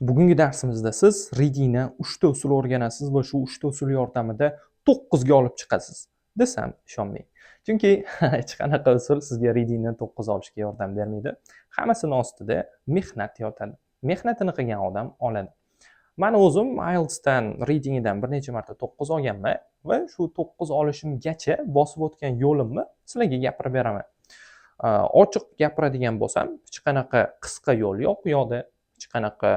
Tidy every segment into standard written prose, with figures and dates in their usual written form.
Bugungi darsimizda siz readingni 3 ta usul o'rganasiz va shu 3 ta usul yordamida 9 ga olib chiqasiz desam ishonmang. Chunki hech qanaqa usul sizga readingni 9 olishga yordam bermaydi. Hammasini ostida mehnat yotadi. Mehnatini qilgan odam oladi. Men o'zim IELTSdan readingdan bir necha marta 9 olganman va shu 9 olishimgacha bosib o'tgan yo'limni sizlarga gapirib beraman. Ochiq gapiradigan bo'lsam, hech qanaqa qisqa yo'l yo'q u yoqda. Hech qanaqa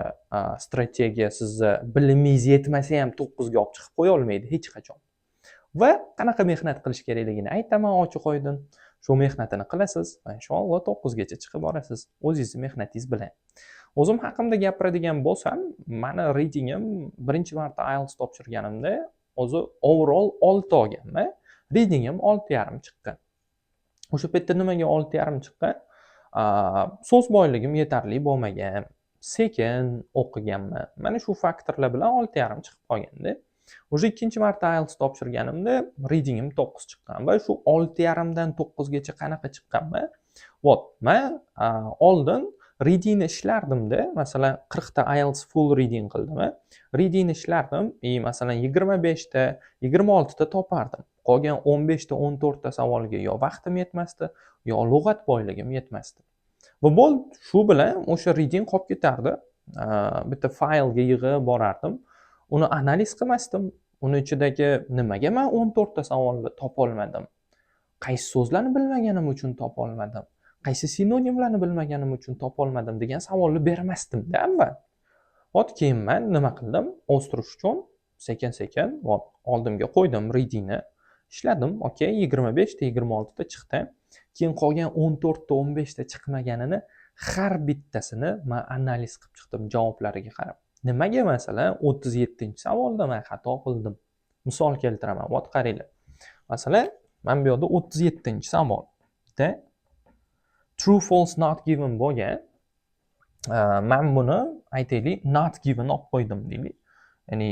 strategiya sizni bilimingiz yetmasa ham 9 ga olib chiqib qo'ya olmaydi hech qachon. Va qanaqa mehnat qilish kerakligini aytaman ochiq-oydin. Shu mehnatini qilasiz va inshaalloh 9 gacha chiqib borasiz o'zingiz mehnatingiz bilan. O'zim haqimda gapiradigan bo'lsam, meni readingim birinchi marta IELTS topshirganimda o'zi overall 6 olganman. Readingim 6,5 chiqqan. O'sha paytda nimaga 6,5 chiqqan? So'z boyligim yetarli bo'lmagan. Sekin o'qiganman. Mana shu faktorlar bilan 6,5 chiqib qolganda, o'sha ikkinchi marta IELTS topshirganimda readingim 9 chiqqan va shu 6,5 dan 9 gacha qanaqa chiqqanman? Men oldin readingni ishlardimda, masalan 40 ta IELTS full reading qildim. Readingni ishlardim, masalan 25 ta, 26 ta topardim. Qolgan 15 ta, 14 ta savolga yo vaqtim yetmasdi, yo lug'at boyligim yetmasdi. Va shu bilan o'sha reading qolib ketardi. Bitta faylga yig'ib borardim. Uni analiz qilmasdim. Uni ichidagi nimaga men 14 ta savolni topa olmadim? Qaysi so'zlarni bilmaganim uchun topa olmadim? Qaysi sinonimlarni bilmaganim uchun topa olmadim degan savolni bermasdim-da avval. Keyin men nima qildim? O'stirish uchun sekin-sekin oldimga qo'ydim readingni. Ishladim. 25 ta, 26 ta chiqdi. Keyin qolgan 14 ta, 15 ta chiqmaganini har bittasini men analiz qilib chiqdim javoblariga qarab. Nimaga masalan 37-savolda men xato qildim? Misol keltiraman. Qaranglar. Masalan, men bu yerda 37-savolda true false not given bo'lgan. Men buni aytaylik not given olib qo'ydim deylik. Ya'ni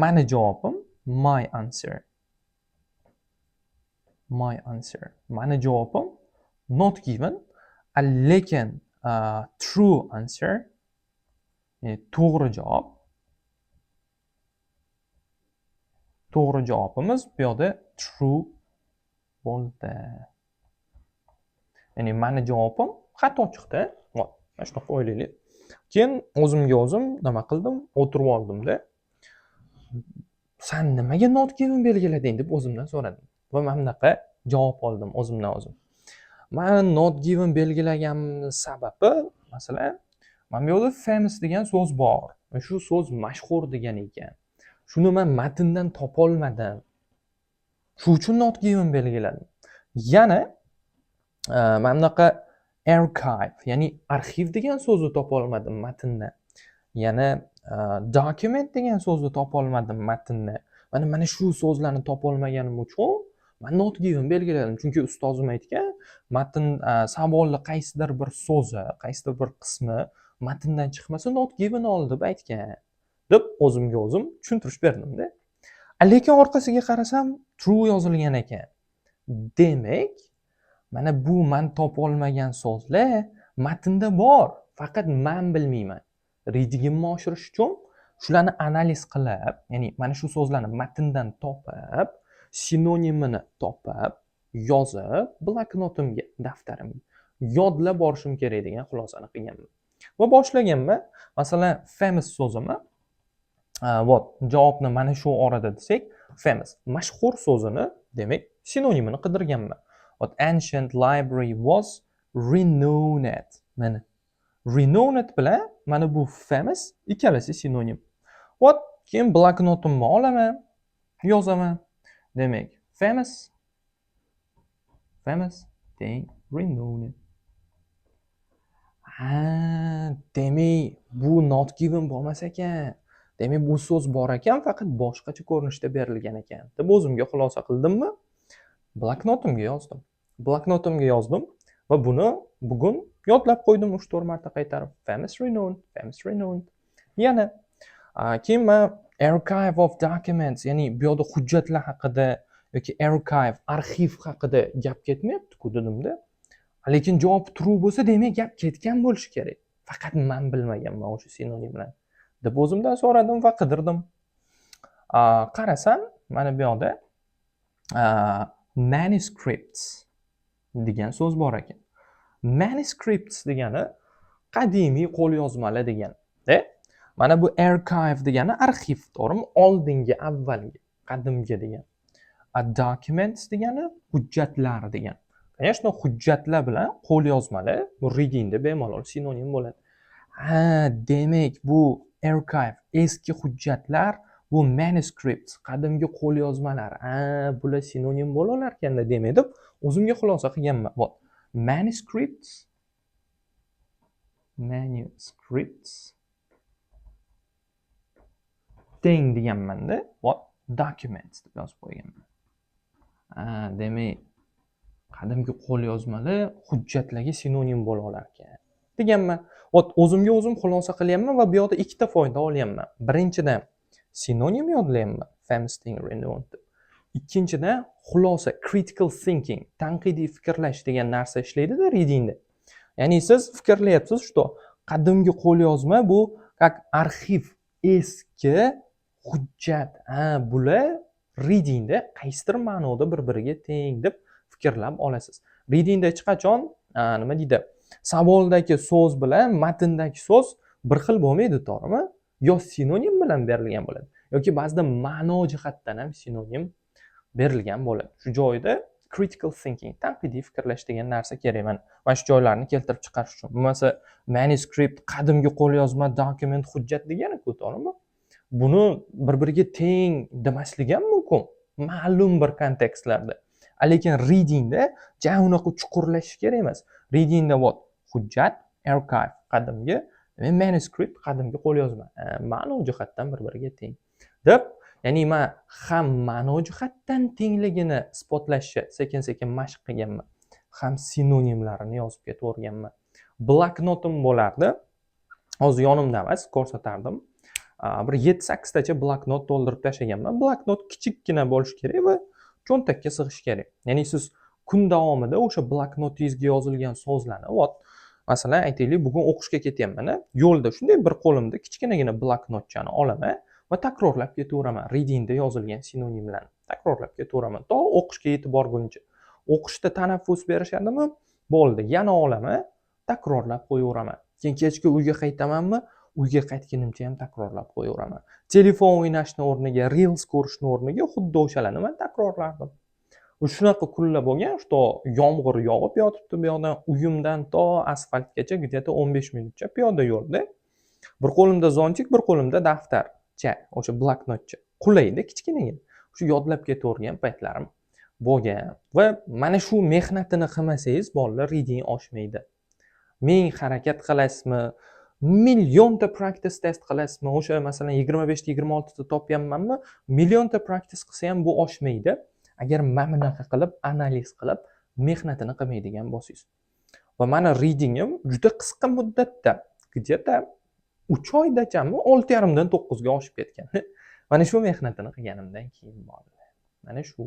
meni javobim my answer. My answer. Meni javobim not given, lekin true answer, to'g'ri javob. To'g'ri javobimiz bu yerda true bo'ldi. Ya'ni meni javobim xato chiqdi. Mana shunaqa o'ylaylik. Keyin o'zimga o'zim nima qildim? O'tirib oldim-da. Sen nimaga not given belgilading deb o'zimdan so'radim. Va men bunaqa javob oldim o'zimdan o'zim. Men not given belgilagan sababi, masalan, men bu yerda famous degan so'z bor. Shu so'z mashhur degan ekan. Shuni men matndan topa olmadim. Shu uchun not given belgiladim. Yana men bunaqa archive, ya'ni arxiv degan so'zni topa olmadim matndan. Yana document degan so'zni topa olmadim matndan. Mana shu so'zlarni topa olmaganim uchun men not given belgiladim. Chunki ustozim aytgan, matn savolning qaysidir bir so'zi, qaysidir bir qismi matndan chiqmasa not given ol deb aytgan. Deb o'zimga o'zim tushuntirish berdim-da. Lekin orqasiga qarasam true yozilgan ekan. Demak, mana bu men topa olmagan so'zlar matnda bor, faqat men bilmayman. Readingimni oshirish uchun shularni analiz qilib, ya'ni mana shu so'zlarni matndan topib, sinonimini topib, yozib, bloknotimga, daftarimga yodlab borishim kerak degan xulosani qilganman. Va boshlaganman. Masalan, famous so'zini, javobni mana shu orada desak, famous, mashhur so'zini, demak, sinonimini qidirganman. Ancient library was renowned. Mana renowned bilan mana bu famous ikkalasi sinonim. Keyin bloknotimni olaman, yozaman. Demak, famous, then renowned. Demak, bu not given bo'lmas ekan. Demak, bu so'z bor ekan, faqat boshqacha ko'rinishda berilgan ekan. deb o'zimga xulosa qildimmi? Bloknotimga yozdim va buni bugun yodlab qo'ydim 3-4 marta qaytarib. Famous renowned. Yana keyin men archive of documents, ya'ni bu yerda hujjatlar haqida yoki archive, arxiv haqida gap ketmayapti-ku dedimda. Lekin javob true bo'lsa, demak gap ketgan bo'lishi kerak. Faqat men bilmaganman o'sha sinonimlarni. deb o'zimdan so'radim va qidirdim. Qarasam, mana bu yoqda manuscripts degan so'z bor ekan. Manuscripts degani qadimiy qo'lyozmalar degani. Mana bu archive degani arxiv, to'g'rimi? Oldingi, avvalgi, qadimgi degan. Documents degani hujjatlar degan. Конечно, hujjatlar bilan qo'lyozmalar bu readingda bemalol sinonim bo'ladi. Demak, bu archive eski hujjatlar, bu manuscripts qadimgi qo'lyozmalar. Bular sinonim bo'lar ekanda demak deb o'zimga xulosa qilganman. Manuscripts teng deganmanda, documents deb yozib qo'yganman. Demak, qadimgi qo'lyozmalar hujjatlarga sinonim bo'la olar ekan deganman. O'zimga o'zim xulosa qilyapman va bu yoqda ikkita foyda olyapman. Birinchidan sinonim yodlayapman, famous thing renowned deb. Ikkinchidan xulosa, critical thinking, tanqidiy fikrlash degan narsa ishlaydi-da readingda. Ya'ni siz fikrlayapsiz, что qadimgi qo'lyozma bu как arxiv, eski hujjat. Bular readingda qaysidir ma'noda bir-biriga teng deb fikrlab olasiz. Readingda hech qachon nima deydi? Savoldagi so'z bilan matndagi so'z bir xil bo'lmaydi, to'g'rimi? Yo sinonim bilan berilgan bo'ladi, yoki ba'zida ma'no jihatdan ham sinonim berilgan bo'ladi. Shu joyda critical thinking, tanqidiy fikrlash degan narsa kerak. Mana shu joylarni keltirib chiqarish uchun. Bo'lmasa manuscript, qadimgi qo'lyozma, document, hujjat degani-ku, to'g'rimi? Buni bir-biriga teng demaslik ham mumkin ma'lum bir kontekstlarda. Lekin readingda unaqa chuqurlashish kerak emas. Readingda hujjat, archive qadimgi, manuscript qadimgi qo'lyozma. Ma'no jihatdan bir-biriga teng deb, ya'ni men ham ma'no jihatdan tengligini isbotlashga sekin-sekin mashq qilganman, ham sinonimlarini yozib ketaverganman. Bloknotim bo'lardi. Hozir yonimda emas, ko'rsatardim. Bir 7-8 tacha bloknot to'ldirib tashlaganman. Bloknot kichikkina bo'lishi kerak va cho'ntakka sig'ishi kerak. Ya'ni siz kun davomida o'sha bloknotingizga yozilgan so'zlarni, masalan, aytaylik, bugun o'qishga ketyapman, yo'lda shunday bir qo'limda kichkinagina bloknotchani olaman va takrorlab ketaveraman. Readingda yozilgan sinonimlarni takrorlab ketaveraman to o'qishga yetib borguncha. O'qishda tanaffus berishadimi? Bo'ldi, yana olaman, takrorlab qo'yaveraman. Keyin kechga uyga qaytamanmi? Uyga qaytganimcha ham takrorlab qo'yaveraman. Telefon o'ynashning o'rniga, reels ko'rishning o'rniga xuddi o'shalarni men takrorlardim. Shunaqa kunlar bo'lgan, что yomg'ir yog'ib yotibdi, bu yoqdan uyimdan to asfaltgacha где-то 15 minutcha piyoda yo'lda. Bir qo'limda zonchik, bir qo'limda daftarcha, o'sha bloknotcha. Qulayda kichkinagina. Shu yodlab ketavergan paytlarim bo'lgan. Va mana shu mehnatini qilmasangiz, bolalar reading oshmaydi. Ming harakat qilasizmi? Millionta practice test qilasizmi? O'sha masalan 25 ta 26 ta topganmanmi? Millionta practice qilsa ham bu oshmaydi. Agar mana bunaqa qilib, analiz qilib, mehnatini qilmaydigan bo'lsangiz. Va mana readingim juda qisqa muddatda, где-то 3 oydachami 6,5 dan 9 ga oshib ketgan. Mana shu mehnatini qilganimdan keyin bo'ldi. Mana shu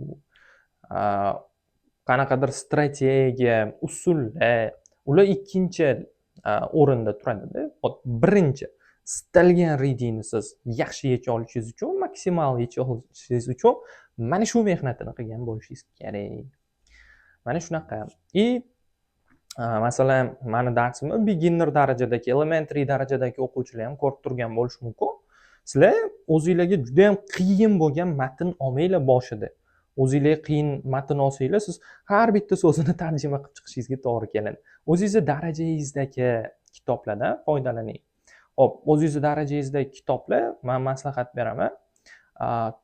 qanaqadir strategiya, usullar, ular ikkinchi o'rinda turadi-da. Birinchi, istalgan readingni siz yaxshi yecha olishingiz uchun, maksimal yecha olishingiz uchun mana shu mehnatini qilgan bo'lishingiz kerak. Mana shunaqa. Masalan, meni darsimni beginner darajadagi, elementary darajadagi o'quvchilar ham ko'rib turgan bo'lishi mumkin. Sizlar o'zingizlarga juda ham qiyin bo'lgan matn olmanglar boshida. O'zingizlarga qiyin matn olsanglar, siz har bitta so'zini tarjima qilib chiqishingizga to'g'ri keladi. O'zingizning darajangizdagi kitoblardan foydalaning. Xo'p, o'zingizning darajangizdagi kitoblar, men maslahat beraman.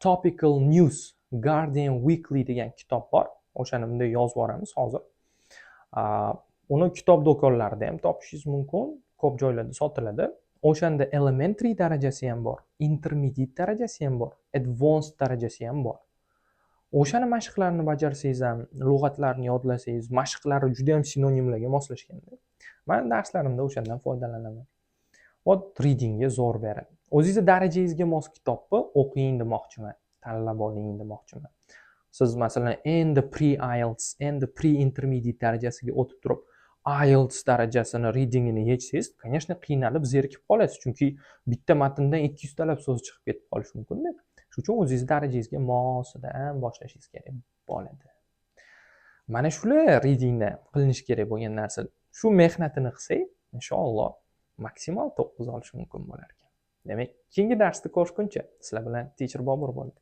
Topical News, Guardian Weekly degan kitob bor. O'shani bunday yozib yuboramiz hozir. Uni kitob do'konlarida ham topishingiz mumkin, ko'p joylarda sotiladi. O'shanda elementary darajasi ham bor, intermediate darajasi ham bor, advanced darajasi ham bor. O'shani mashqlarni bajarsangiz ham, lug'atlarni yodlasangiz, mashqlari juda ham sinonimlarga moslashganda. Men darslarimda o'shandan foydalanaman. Readingga zo'r beradi. O'zingizning darajangizga mos kitobni o'qing demoqchiman, tanlab oling demoqchiman. Siz masalan endi pre-IELTS, endi pre-intermediate darajasiga o'tib turib, IELTS darajasini readingini yechsangiz, конечно, qiynalib, zerikib qolasiz. Chunki bitta matndan 200 talab so'z chiqib ketib qolishi mumkin-da. Shuning uchun o'zingiz darajangizga mosidan boshlashingiz kerak bo'ladi. Mana shular readingda qilinishi kerak bo'lgan narsalar. Shu mehnatini qilsak, inshaalloh maksimal 9 olish mumkin bo'lar ekan. Demak, keyingi darsda ko'rishguncha sizlar bilan Teacher Bobur bo'ldi.